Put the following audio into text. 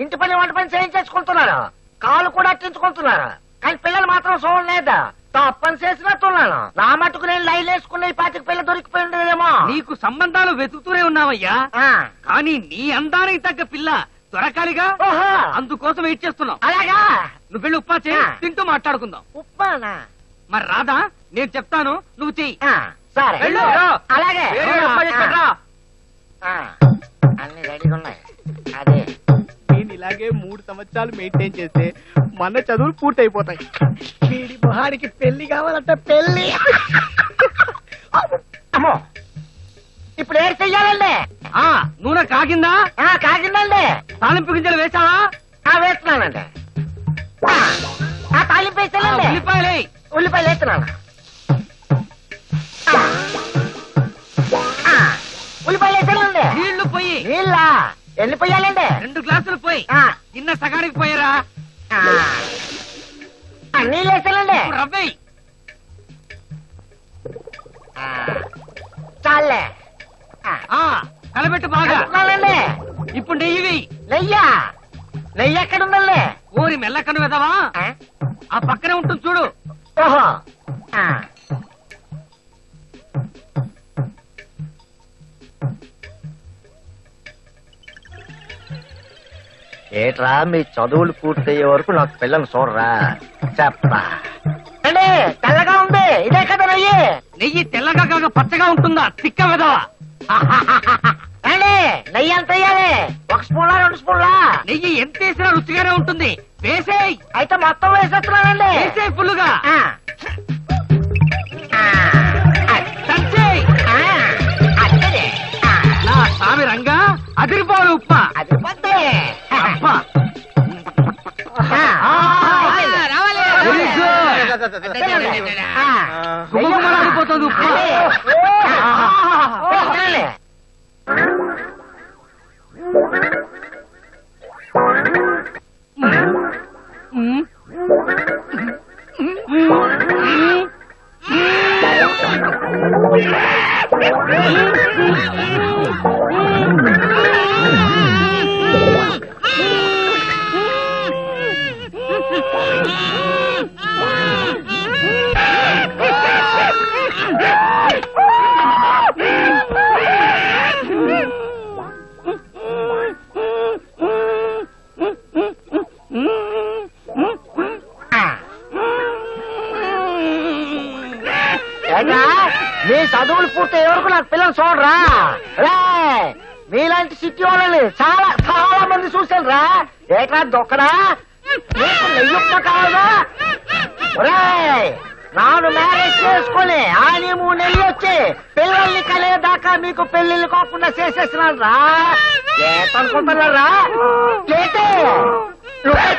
ఇంటి పని వంట పని చేయించేసుకుంటున్నారు, కాలు కూడా అట్టించుకుంటున్నారు, కానీ పిల్లలు మాత్రం చూడలేదా? తప్పని చేసినట్టున్నాను. నా మటుకు నేను లైన్ వేసుకున్న ఈ పాతికి పిల్ల దొరికిపోయి ఉండేదేమో. నీకు సంబంధాలు వెతుకుతూనే ఉన్నావయ్యా, కానీ నీ అందానికి తగ్గ పిల్ల దొరకాలిగా. అందుకోసం వెయిట్ చేస్తున్నావు. అలాగా, నువ్వు వెళ్ళి ఉప్పా చేయి, తింటూ మాట్లాడుకుందాం. ఉప్పానా? మరి రాదా? నేను చెప్తాను, నువ్వు చెయ్యి. సరే, వెళ్ళు. అలాగే. అన్ని రెడీగా ఉన్నాయి. అదే నేను ఇలాగే 3 సంవత్సరాలు మెయింటైన్ చేస్తే మన చదువులు పూర్తయిపోతాయి. వీడి మొహానికి పెళ్లి కావాలంటే పెళ్లి. అమ్మో, ఇప్పుడు ఏం చెయ్యాలండి? నూనె కాగిందా? కాగిందండి. తాలింపు గింజలు వేసావా? వేస్తున్నానండి. తాలింపు వేస్తానండి. ఉల్లిపాయలు ఉల్లిపాయలు వేస్తున్నాను. ఉల్లిపాయలు వేసానండి. నీళ్లు పోయి. నీళ్ళ ఎన్ని పోయాలండి? 2 గ్లాసులు పోయి. చిన్న సగానికి పోయారా? నీళ్ళు వేసానండి. రవ్వే చాలే. కలబెట్టు బాగా. ఇప్పుడు నెయ్యి వెయ్యి. నెయ్యి ఎక్కడ ఉందండి? ఓరి మెల్లకను వెదవా, ఆ పక్కనే ఉంటుంది చూడు. ఓహో, ఏట్రా మీ చదువులు పూర్తయ్యే వరకు నాకు పిల్లలు చూడరా? చెప్పా అండి. తెల్లగా ఉంది, ఇదే కదా నెయ్యి? నెయ్యి తెల్లగా కాక పచ్చగా ఉంటుందా తిక్క వెదవా? అండి, నెయ్యి ఎంత వేయాలి? 1 స్పూన్లా 2 స్పూన్లా? నెయ్యి ఎంత వేసినా రుచిగానే ఉంటుంది. వేసేయ్. అయితే మొత్తం వేసేస్తున్నానండి. వేసేయ్ ఫుల్లుగా. నా స్వామి రంగా అదిరిపోవాలి ఉప్ప. అది పోతే అబ్బా. గుమగుమలాడిపోతుంది ఉప్ప. మీ చదువులు పూర్తయ్యే వరకు నాకు పిల్లలు చూడరా? మీలాంటి సిటీ వాళ్ళని చాలా చాలా మంది చూశాను రా. ఏట్రా దొక్కడా? నెయ్యుప్ప కావాలా? నాను మ్యారేజ్ చేసుకుని ఆని 3 నెలలు వచ్చి పిల్లల్ని కలిగేదాకా మీకు పెళ్లిళ్ళు కాకుండా చేసేసినాను రా. ఏటనుకుంటున్నారా?